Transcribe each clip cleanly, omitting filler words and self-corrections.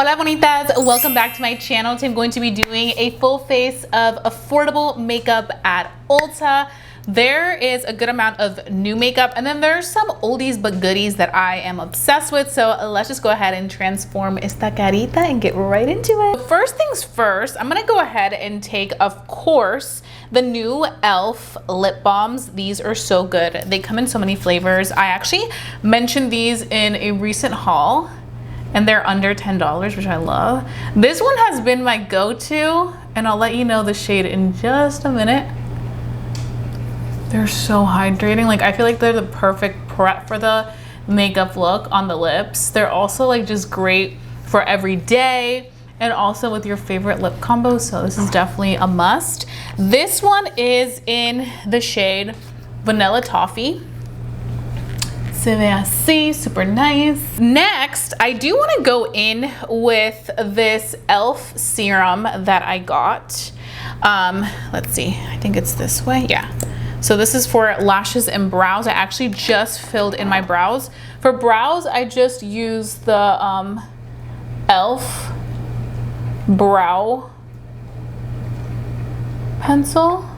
Hola bonitas, welcome back to my channel. Today I'm going to be doing a full face of affordable makeup at Ulta. There is a good amount of new makeup and then there's some oldies but goodies that I am obsessed with. So let's just go ahead and transform esta carita and get right into it. First things first, I'm gonna go ahead and take, of course, the new e.l.f. lip balms. These are so good. They come in so many flavors. I actually mentioned these in a recent haul and they're under $10, which I love. This one has been my go-to and I'll let you know the shade in just a minute. They're so hydrating. Like, I feel like they're the perfect prep for the makeup look on the lips. They're also like just great for every day and also with your favorite lip combo. So this is definitely a must. This one is in the shade Vanilla Toffee. Se ve así, super nice. Next, I do want to go in with this e.l.f. serum that I got. Let's see, I think it's this way, yeah. So this is for lashes and brows. I actually just filled in my brows. For brows, I just used the e.l.f. brow pencil.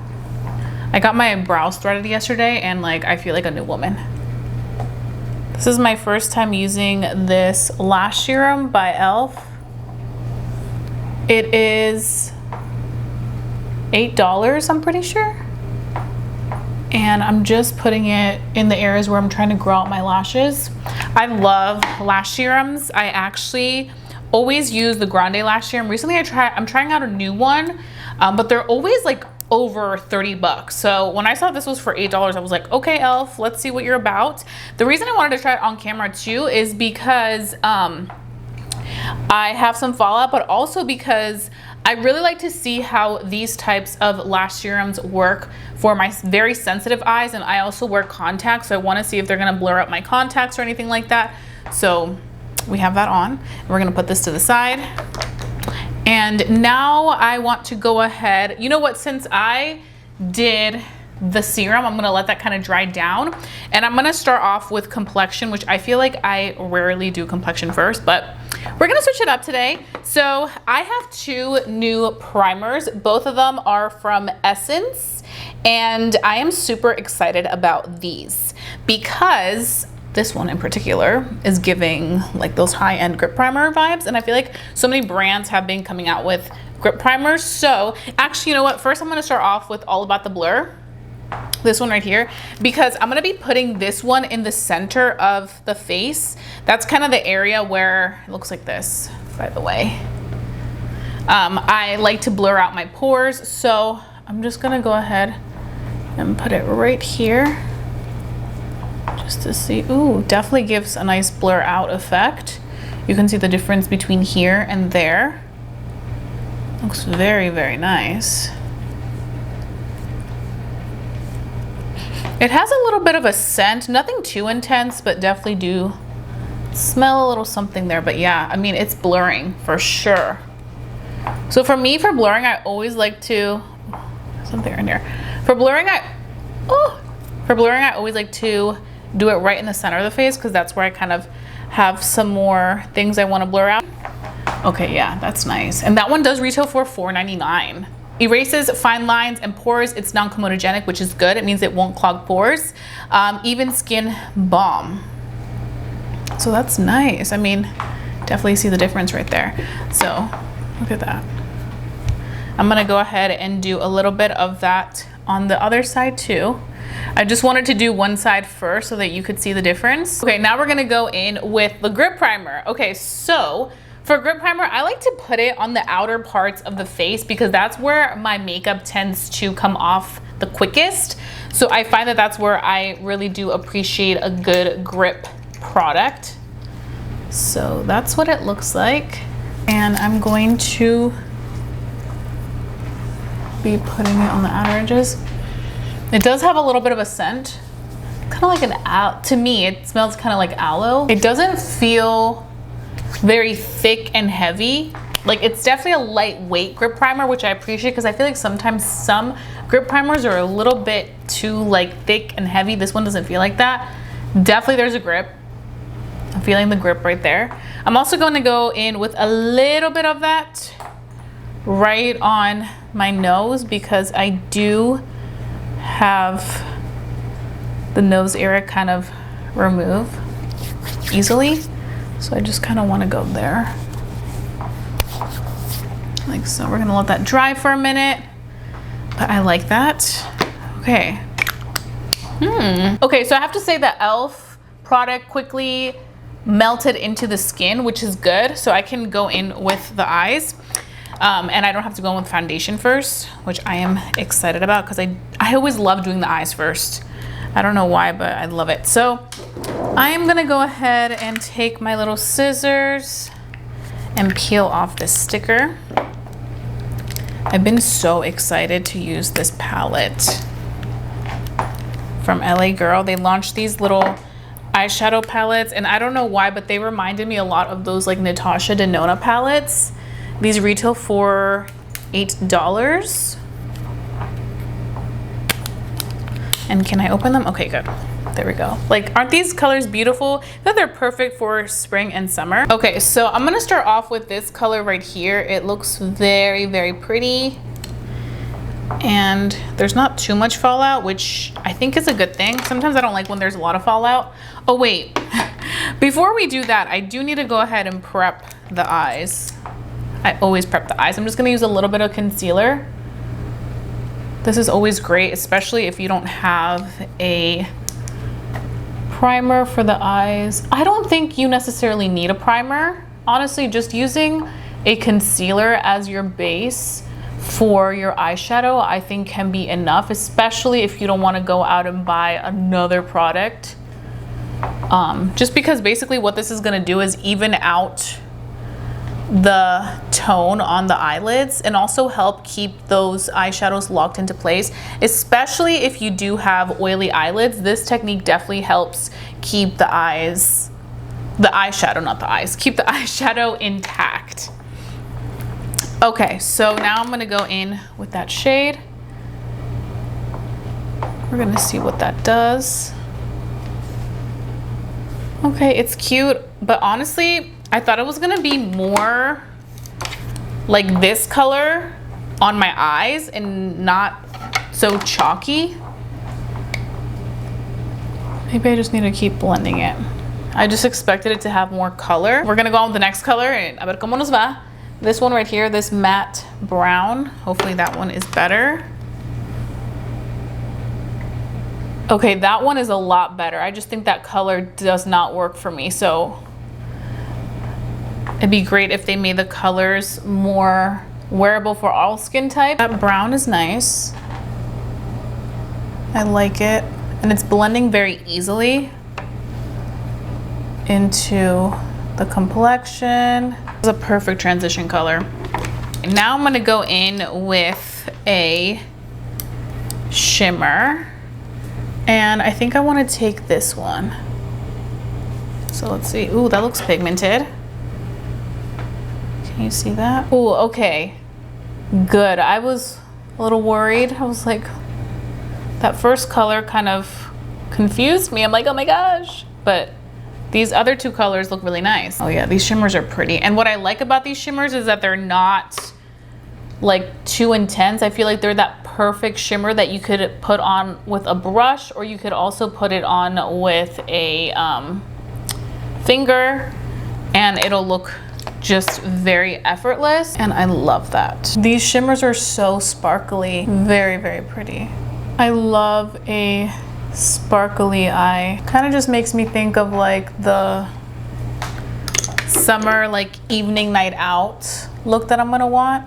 I got my brows threaded yesterday and like I feel like a new woman. This is my first time using this lash serum by e.l.f. It is $8, I'm pretty sure. And I'm just putting it in the areas where I'm trying to grow out my lashes. I love lash serums. I actually always use the Grande lash serum. Recently I'm trying out a new one, but they're always like over 30 bucks. So when I saw this was for $8, I was like, okay, e.l.f., let's see what you're about. The reason I wanted to try it on camera too is because I have some fallout, but also because I really like to see how these types of lash serums work for my very sensitive eyes, and I also wear contacts, so I want to see if they're going to blur up my contacts or anything like that. So we have that on. We're going to put this to the side. And now I want to go ahead, you know what, since I did the serum, I'm gonna let that kind of dry down, and I'm gonna start off with complexion, which I feel like I rarely do complexion first, but we're gonna switch it up today. So I have two new primers. Both of them are from Essence, and I am super excited about these because this one in particular is giving like those high-end grip primer vibes, and I feel like so many brands have been coming out with grip primers. So actually, you know what, first I'm gonna start off with All About the Blur, this one right here, because I'm gonna be putting this one in the center of the face. That's kind of the area where it looks like this, by the way. I like to blur out my pores, so I'm just gonna go ahead and put it right here just to see. Ooh, definitely gives a nice blur out effect. You can see the difference between here and there. Looks very, very nice. It has a little bit of a scent, nothing too intense, but definitely do smell a little something there. But yeah, I mean, it's blurring for sure. So for me, for blurring, I always like to, something in here. For blurring, I always like to do it right in the center of the face because that's where I kind of have some more things I want to blur out. Okay, yeah, that's nice. And that one does retail for $4.99. Erases fine lines and pores. It's non-comedogenic, which is good. It means it won't clog pores. Even skin balm. So that's nice. I mean, definitely see the difference right there. So look at that. I'm gonna go ahead and do a little bit of that on the other side too. I just wanted to do one side first so that you could see the difference. Okay, now we're gonna go in with the grip primer. Okay, so for grip primer, I like to put it on the outer parts of the face because that's where my makeup tends to come off the quickest. So I find that that's where I really do appreciate a good grip product. So that's what it looks like. And I'm going to be putting it on the outer edges. It does have a little bit of a scent. Kind of like an aloe. To me, it smells kind of like aloe. It doesn't feel very thick and heavy. Like, it's definitely a lightweight grip primer, which I appreciate because I feel like sometimes some grip primers are a little bit too like thick and heavy. This one doesn't feel like that. Definitely there's a grip. I'm feeling the grip right there. I'm also going to go in with a little bit of that right on my nose because I do have the nose area kind of remove easily. So I just kind of want to go there. Like so. We're gonna let that dry for a minute. But I like that. Okay. Okay, so I have to say the e.l.f. product quickly melted into the skin, which is good. So I can go in with the eyes. And I don't have to go in with foundation first, which I am excited about because I always love doing the eyes first. I don't know why, but I love it. So I am gonna go ahead and take my little scissors and peel off this sticker. I've been so excited to use this palette from LA Girl. They launched these little eyeshadow palettes and I don't know why, but they reminded me a lot of those like Natasha Denona palettes. These retail for $8. And can I open them? Okay, good. There we go. Like, aren't these colors beautiful? That they're perfect for spring and summer. Okay, so I'm gonna start off with this color right here. It looks very, very pretty. And there's not too much fallout, which I think is a good thing. Sometimes I don't like when there's a lot of fallout. Oh wait, before we do that, I do need to go ahead and prep the eyes. I always prep the eyes. I'm just gonna use a little bit of concealer. This is always great, especially if you don't have a primer for the eyes. I don't think you necessarily need a primer. Honestly, just using a concealer as your base for your eyeshadow, I think can be enough, especially if you don't want to go out and buy another product. Just because basically what this is going to do is even out the tone on the eyelids and also help keep those eyeshadows locked into place, especially if you do have oily eyelids. This technique definitely helps keep the keep the eyeshadow intact. Okay, so now I'm gonna go in with that shade. We're gonna see what that does. Okay, it's cute, but honestly, I thought it was gonna be more like this color on my eyes and not so chalky. Maybe I just need to keep blending it. I just expected it to have more color. We're gonna go on with the next color. A ver cómo nos va. This one right here, this matte brown. Hopefully that one is better. Okay, that one is a lot better. I just think that color does not work for me. So it'd be great if they made the colors more wearable for all skin types. That brown is nice. I like it. And it's blending very easily into the complexion. It's a perfect transition color. Now I'm gonna go in with a shimmer. And I think I wanna take this one. So let's see. Ooh, that looks pigmented. Can you see that? Ooh, okay. Good. I was a little worried. I was like, that first color kind of confused me. I'm like, oh my gosh. But these other two colors look really nice. Oh yeah, these shimmers are pretty. And what I like about these shimmers is that they're not like too intense. I feel like they're that perfect shimmer that you could put on with a brush, or you could also put it on with a finger and it'll look just very effortless. And I love that. These shimmers are so sparkly. Very, very pretty. I love a sparkly eye. Kind of just makes me think of like the summer like evening night out look that I'm gonna want,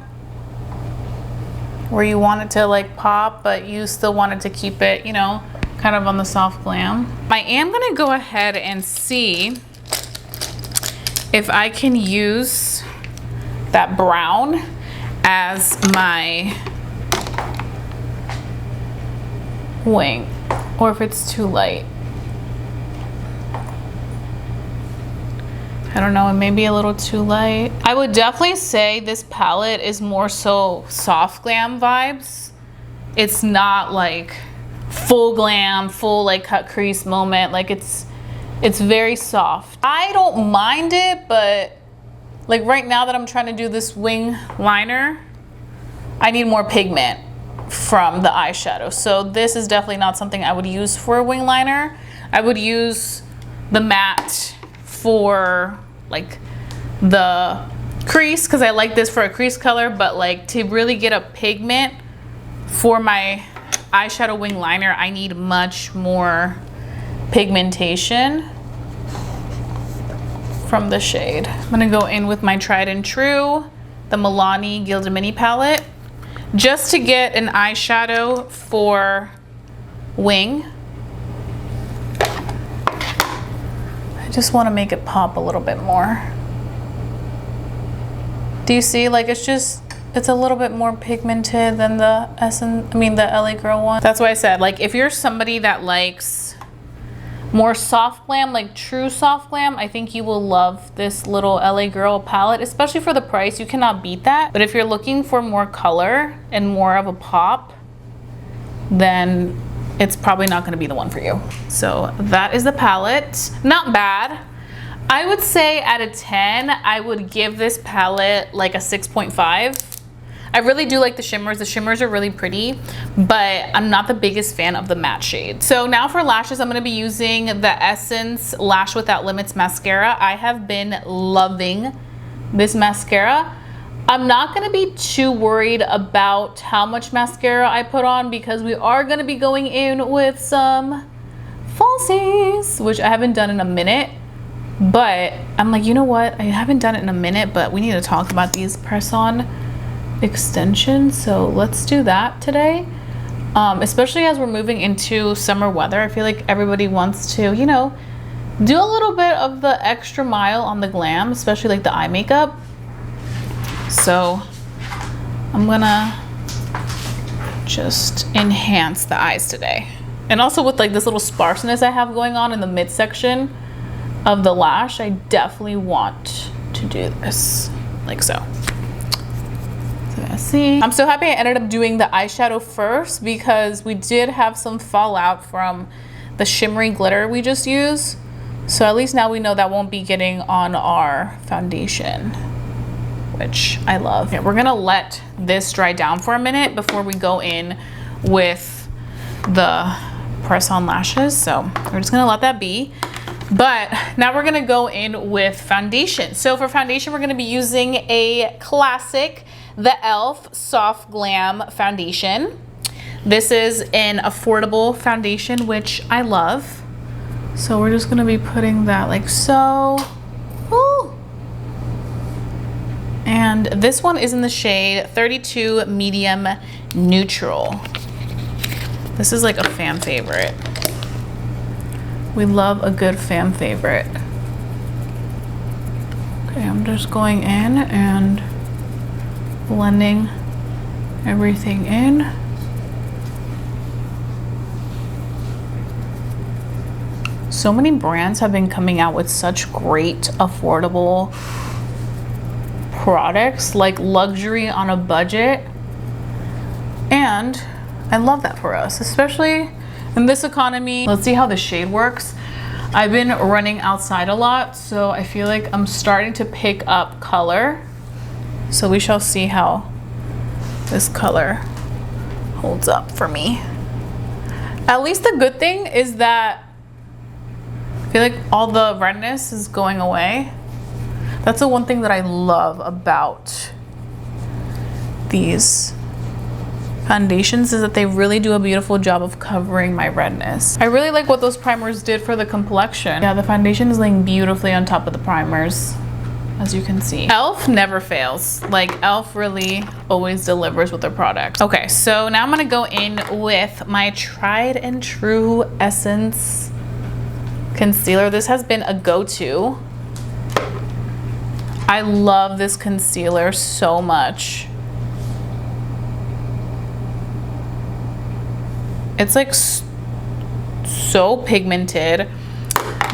where you want it to like pop but you still wanted to keep it, you know, kind of on the soft glam. I am gonna go ahead and see if I can use that brown as my wing, or if it's too light. I don't know, it may be a little too light. I would definitely say this palette is more so soft glam vibes. It's not like full glam, full like cut crease moment. Like it's It's very soft. I don't mind it, but like right now that I'm trying to do this wing liner, I need more pigment from the eyeshadow. So this is definitely not something I would use for a wing liner. I would use the matte for like the crease, because I like this for a crease color, but like to really get a pigment for my eyeshadow wing liner, I need much more pigmentation from the shade. I'm gonna go in with my tried and true, the Milani Gilded Mini palette, just to get an eyeshadow for wing. I just want to make it pop a little bit more. Do you see, like it's a little bit more pigmented than the the LA Girl one. That's why I said, like, if you're somebody that likes more soft glam, like true soft glam, I think you will love this little LA Girl palette, especially for the price. You cannot beat that. But if you're looking for more color and more of a pop, then it's probably not going to be the one for you. So that is the palette. Not bad. I would say out of 10, I would give this palette like a 6.5. I really do like the shimmers. The shimmers are really pretty, but I'm not the biggest fan of the matte shade. So now for lashes, I'm gonna be using the Essence Lash Without Limits mascara. I have been loving this mascara. I'm not gonna be too worried about how much mascara I put on, because we are gonna be going in with some falsies, which I haven't done in a minute. But I'm like, you know what? I haven't done it in a minute, but we need to talk about these press-on extensions. So let's do that today. Especially as we're moving into summer weather. I feel like everybody wants to, you know, do a little bit of the extra mile on the glam, especially like the eye makeup. So I'm gonna just enhance the eyes today. And also with like this little sparseness I have going on in the midsection of the lash, I definitely want to do this like so. So let's see. I'm so happy I ended up doing the eyeshadow first, because we did have some fallout from the shimmery glitter we just used. So at least now we know that won't be getting on our foundation, which I love. Okay, we're gonna let this dry down for a minute before we go in with the press-on lashes. So we're just gonna let that be. But now we're gonna go in with foundation. So for foundation, we're gonna be using a classic, the e.l.f. Soft Glam Foundation. This is an affordable foundation, which I love. So we're just gonna be putting that like so. Ooh. And this one is in the shade 32 Medium Neutral. This is like a fan favorite. We love a good fan favorite. Okay, I'm just going in and blending everything in. So many brands have been coming out with such great affordable products, like luxury on a budget. And I love that for us, especially in this economy. Let's see how the shade works. I've been running outside a lot, so I feel like I'm starting to pick up color. So we shall see how this color holds up for me. At least the good thing is that I feel like all the redness is going away. That's the one thing that I love about these foundations, is that they really do a beautiful job of covering my redness. I really like what those primers did for the complexion. Yeah, the foundation is laying beautifully on top of the primers, as you can see. e.l.f. never fails. Like, e.l.f. really always delivers with their products. Okay, so now I'm gonna go in with my tried and true Essence concealer. This has been a go-to. I love this concealer so much. It's like so pigmented,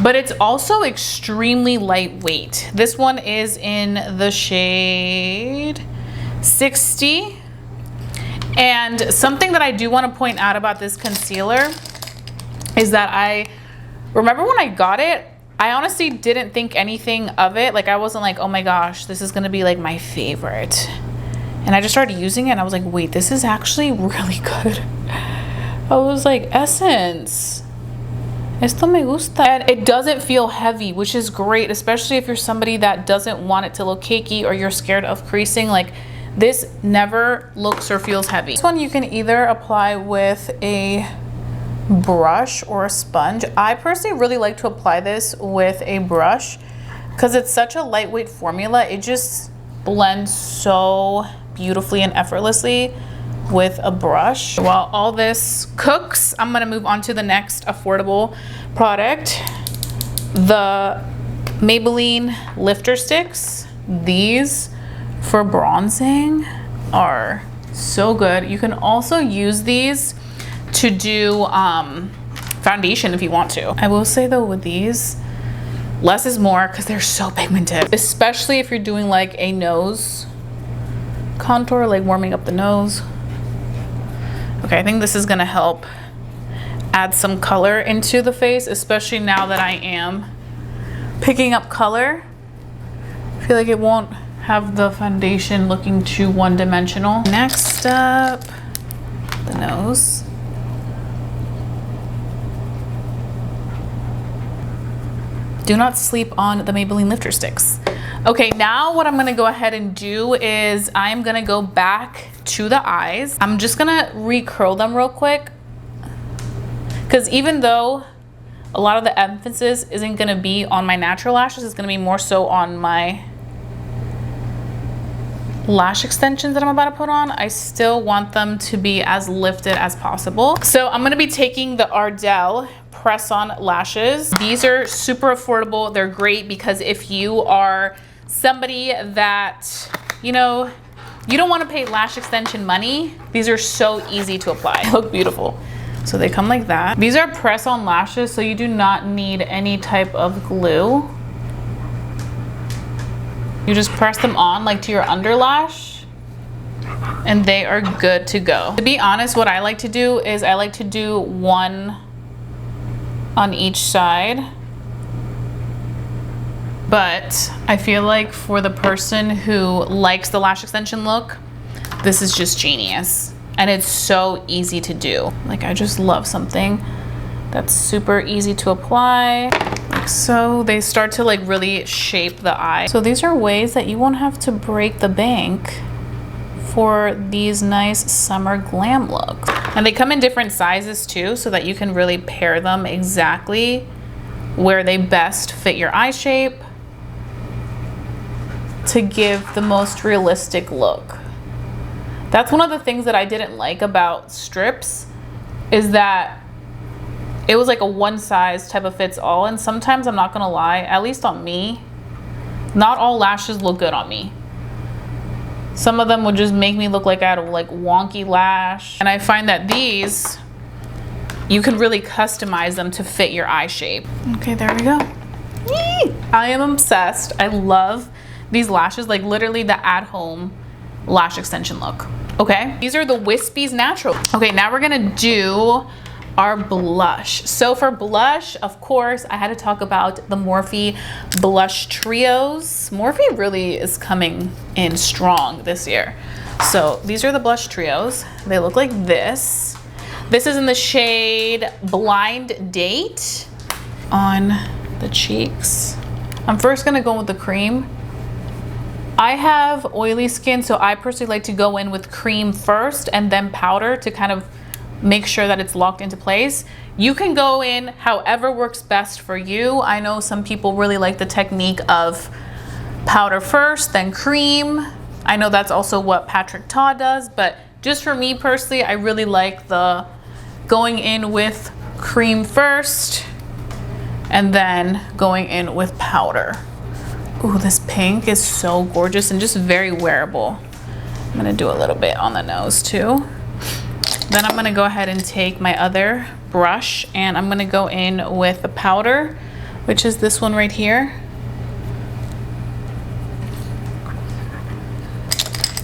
but it's also extremely lightweight. This one is in the shade 60. And something that I do want to point out about this concealer is that I remember when I got it, I honestly didn't think anything of it. Like I wasn't like, oh my gosh, this is gonna be like my favorite. And I just started using it and I was like, wait, this is actually really good. I was like, Essence, esto me gusta. And it doesn't feel heavy, which is great, especially if you're somebody that doesn't want it to look cakey or you're scared of creasing. Like this never looks or feels heavy. This one you can either apply with a brush or a sponge. I personally really like to apply this with a brush because it's such a lightweight formula. It just blends so beautifully and effortlessly with a brush. While all this cooks, I'm gonna move on to the next affordable product, the Maybelline lifter sticks. These for bronzing are so good. You can also use these to do foundation if you want to. I will say though, with these, less is more because they're so pigmented, especially if you're doing like a nose contour, like warming up the nose. Okay, I think this is gonna help add some color into the face, especially now that I am picking up color. I feel like it won't have the foundation looking too one-dimensional. Next up, the nose. Do not sleep on the Maybelline lifter sticks. Okay, now what I'm gonna go ahead and do is I'm gonna go back to the eyes. I'm just gonna recurl them real quick, because even though a lot of the emphasis isn't gonna be on my natural lashes, it's gonna be more so on my lash extensions that I'm about to put on, I still want them to be as lifted as possible. So I'm gonna be taking the Ardell press-on lashes. These are super affordable. They're great because if you are somebody that, you know, you don't want to pay lash extension money, these are so easy to apply. They look beautiful. So they come like that. These are press-on lashes, so you do not need any type of glue. You just press them on like to your underlash and they are good to go. To be honest, what I like to do is I like to do one on each side. But I feel like for the person who likes the lash extension look, this is just genius. And it's so easy to do. Like I just love something that's super easy to apply. Like so, they start to like really shape the eye. So these are ways that you won't have to break the bank for these nice summer glam looks. And they come in different sizes too, so that you can really pair them exactly where they best fit your eye shape to give the most realistic look. That's one of the things that I didn't like about strips, is that it was like a one size type of fits all. And sometimes, I'm not gonna lie, at least on me, not all lashes look good on me. Some of them would just make me look like I had a like wonky lash. And I find that these, you can really customize them to fit your eye shape. Okay, there we go. Yee! I am obsessed. I love these lashes, like literally the at-home lash extension look. Okay, these are the Wispies Natural. Okay, now we're gonna do our blush. So for blush, of course, I had to talk about the Morphe blush trios. Morphe really is coming in strong this year. So these are the blush trios. They look like this. This is in the shade Blind Date on the cheeks. I'm first gonna go with the cream. I have oily skin, so I personally like to go in with cream first and then powder to kind of make sure that it's locked into place. You can go in however works best for you. I know some people really like the technique of powder first, then cream. I know that's also what Patrick Ta does, but just for me personally, I really like the going in with cream first and then going in with powder. Ooh, this pink is so gorgeous and just very wearable. I'm gonna do a little bit on the nose too. Then I'm gonna go ahead and take my other brush and I'm gonna go in with the powder, which is this one right here.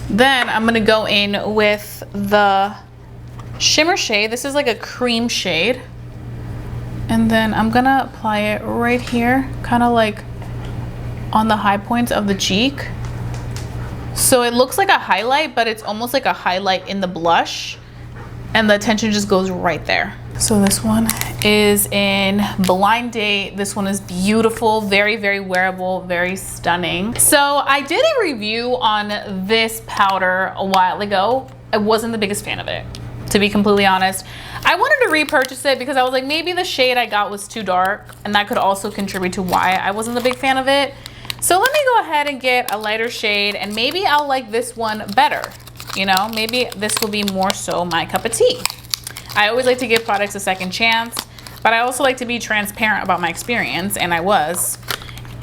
Then I'm gonna go in with the shimmer shade. This is like a cream shade. And then I'm gonna apply it right here, kind of like on the high points of the cheek. So it looks like a highlight, but it's almost like a highlight in the blush, and the attention just goes right there. So this one is in Blind Date. This one is beautiful, very, very wearable, very stunning. So I did a review on this powder a while ago. I wasn't the biggest fan of it, to be completely honest. I wanted to repurchase it because I was like, maybe the shade I got was too dark, and that could also contribute to why I wasn't a big fan of it. So let me go ahead and get a lighter shade, and maybe I'll like this one better. You know, maybe this will be more so my cup of tea. I always like to give products a second chance, but I also like to be transparent about my experience, and I was.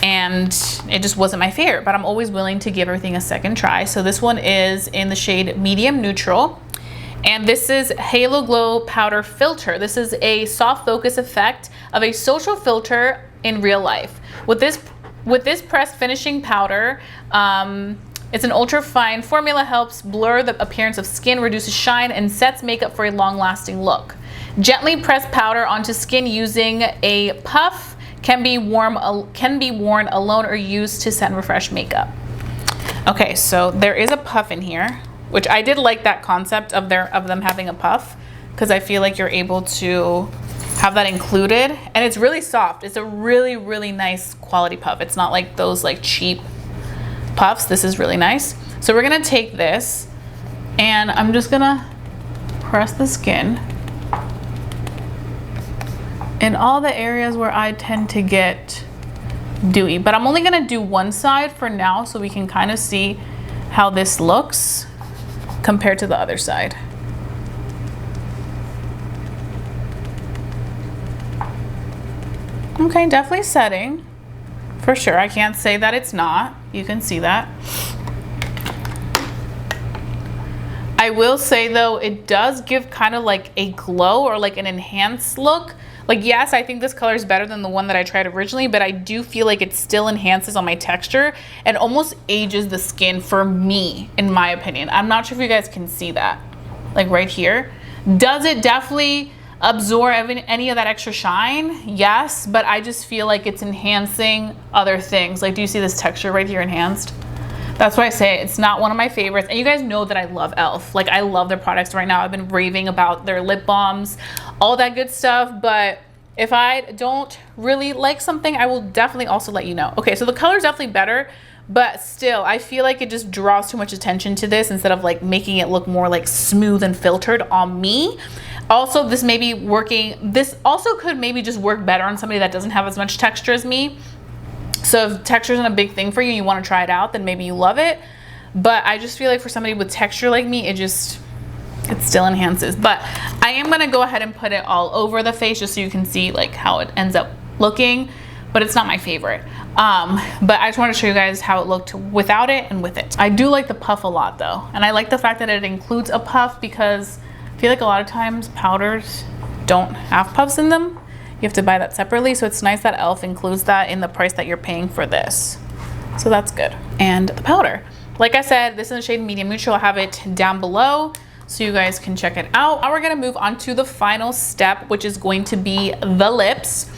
And it just wasn't my favorite, but I'm always willing to give everything a second try. So this one is in the shade Medium Neutral. And this is Halo Glow Powder Filter. This is a soft focus effect of a social filter in real life. With this pressed finishing powder, it's an ultra fine formula, helps blur the appearance of skin, reduces shine, and sets makeup for a long lasting look. Gently pressed powder onto skin using a puff, can be worn alone or used to set and refresh makeup. Okay, so there is a puff in here, which I did like that concept of them having a puff, because I feel like you're able to have that included, and it's really soft. It's a really, really nice quality puff. It's not like those like cheap puffs. This is really nice. So we're gonna take this, and I'm just gonna press the skin in all the areas where I tend to get dewy, but I'm only gonna do one side for now so we can kind of see how this looks compared to the other side. Okay, definitely setting for sure. I can't say that it's not. You can see that. I will say though, it does give kind of like a glow or like an enhanced look. Like, yes, I think this color is better than the one that I tried originally, but I do feel like it still enhances on my texture and almost ages the skin for me, in my opinion. I'm not sure if you guys can see that, like right here. Does it definitely absorb any of that extra shine? Yes, but I just feel like it's enhancing other things. Like, do you see this texture right here enhanced? That's why I say it's not one of my favorites. And you guys know that I love e.l.f. Like, I love their products right now. I've been raving about their lip balms, all that good stuff. But if I don't really like something, I will definitely also let you know. Okay, so the color is definitely better, but still, I feel like it just draws too much attention to this instead of like making it look more like smooth and filtered on me. Also, this may be working, this also could maybe just work better on somebody that doesn't have as much texture as me. So if texture isn't a big thing for you and you want to try it out, then maybe you love it. But I just feel like for somebody with texture like me, it still enhances. But I am going to go ahead and put it all over the face just so you can see like how it ends up looking. But it's not my favorite. But I just want to show you guys how it looked without it and with it. I do like the puff a lot though. And I like the fact that it includes a puff because I feel like a lot of times powders don't have puffs in them. You have to buy that separately. So it's nice that e.l.f. includes that in the price that you're paying for this. So that's good. And the powder. Like I said, this is the shade Medium Neutral. I'll have it down below so you guys can check it out. Now we're gonna move on to the final step, which is going to be the lips.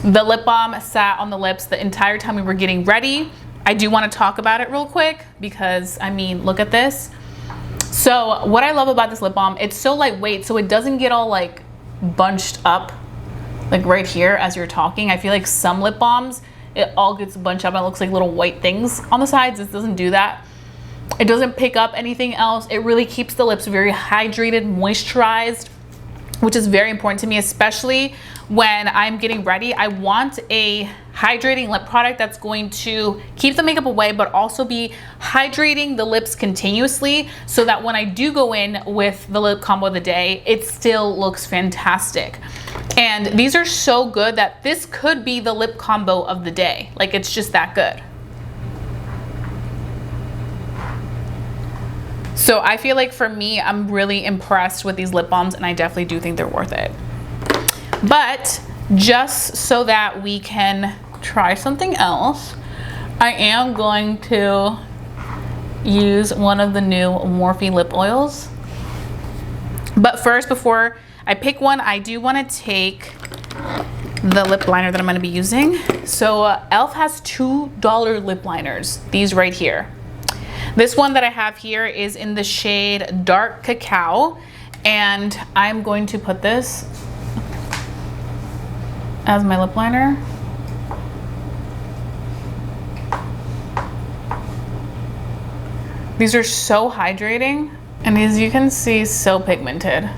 The lip balm sat on the lips the entire time we were getting ready. I do want to talk about it real quick because, I mean, look at this. So what I love about this lip balm, it's so lightweight, so it doesn't get all like bunched up like right here as you're talking. I feel like some lip balms, it all gets bunched up and it looks like little white things on the sides. This doesn't do that. It doesn't pick up anything else. It really keeps the lips very hydrated, moisturized, which is very important to me, especially when I'm getting ready. I want a hydrating lip product that's going to keep the makeup away, but also be hydrating the lips continuously so that when I do go in with the lip combo of the day, it still looks fantastic. And these are so good that this could be the lip combo of the day. Like, it's just that good. So I feel like for me, I'm really impressed with these lip balms and I definitely do think they're worth it. But just so that we can try something else, I am going to use one of the new Morphe lip oils. But first, before I pick one, I do want to take the lip liner that I'm gonna be using. So e.l.f. has $2 lip liners, these right here. This one that I have here is in the shade Dark Cacao, and I'm going to put this as my lip liner. These are so hydrating, and as you can see, so pigmented.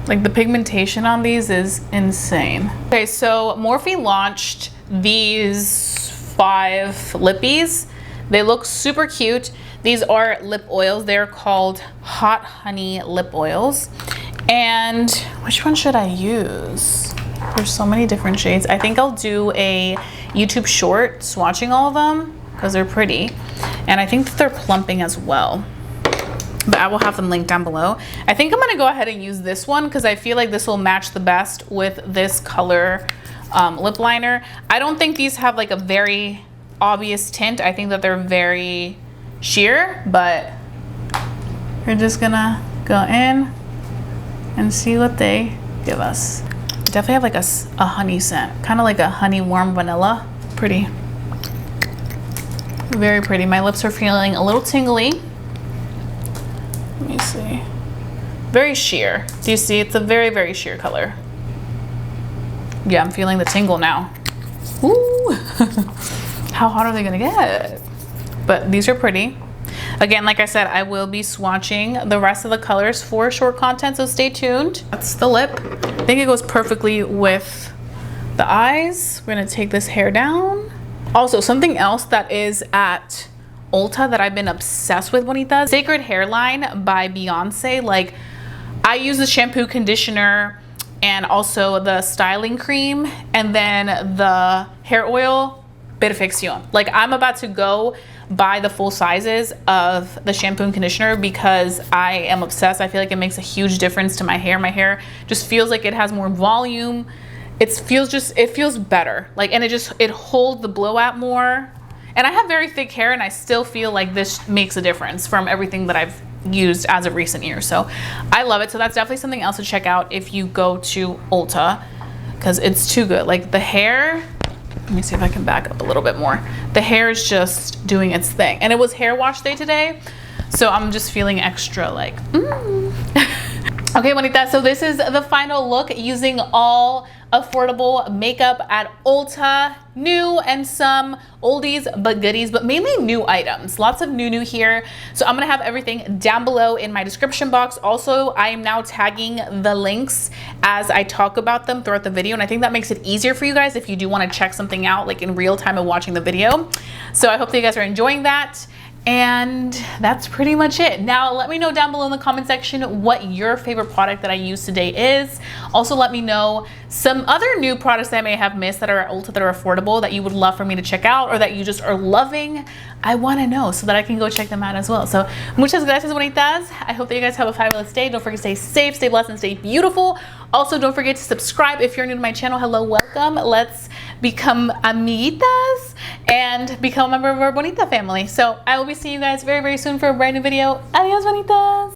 Like the pigmentation on these is insane. Okay, so Morphe launched these 5 lippies. They look super cute. These are lip oils. They're called Hot Honey Lip Oils. And which one should I use? There's so many different shades. I think I'll do a YouTube short swatching all of them because they're pretty. And I think that they're plumping as well. But I will have them linked down below. I think I'm gonna go ahead and use this one because I feel like this will match the best with this color lip liner. I don't think these have like a very obvious tint. I think that they're very sheer, but we're just gonna go in and see what they give us. Definitely have like a honey scent, kind of like a honey warm vanilla. Pretty, very pretty. My lips are feeling a little tingly. Let me see. Very sheer. Do you see? It's a very, very sheer color. Yeah, I'm feeling the tingle now. Ooh. How hot are they gonna get? But these are pretty. Again, like I said, I will be swatching the rest of the colors for short content, so stay tuned. That's the lip. I think it goes perfectly with the eyes. We're gonna take this hair down. Also, something else that is at Ulta that I've been obsessed with, bonitas, Sacred Hairline by Beyonce. Like, I use the shampoo, conditioner, and also the styling cream, and then the hair oil, Perfección. Like, I'm about to go buy the full sizes of the shampoo and conditioner because I am obsessed. I feel like it makes a huge difference to my hair. My hair just feels like it has more volume. It feels better. Like, and it holds the blowout more. And I have very thick hair, and I still feel like this makes a difference from everything that I've used as of recent years. So I love it. So that's definitely something else to check out if you go to Ulta, because it's too good. Like the hair, let me see if I can back up a little bit more. The hair is just doing its thing. And it was hair wash day today, so I'm just feeling extra like, Okay, bonita, so this is the final look using all affordable makeup at Ulta. New and some oldies but goodies, but mainly new items. Lots of new here. So I'm gonna have everything down below in my description box. Also, I am now tagging the links as I talk about them throughout the video, and I think that makes it easier for you guys if you do want to check something out like in real time of watching the video. So I hope that you guys are enjoying that. And that's pretty much it. Now let me know down below in the comment section what your favorite product that I used today is. Also let me know some other new products that I may have missed that are at Ulta that are affordable that you would love for me to check out or that you just are loving. I want to know so that I can go check them out as well. So muchas gracias, bonitas. I hope that you guys have a fabulous day. Don't forget to stay safe, stay blessed, and stay beautiful. Also, don't forget to subscribe if you're new to my channel. Hello, welcome. Let's become amiguitas and become a member of our bonita family. So I will be seeing you guys very, very soon for a brand new video. Adios, bonitas.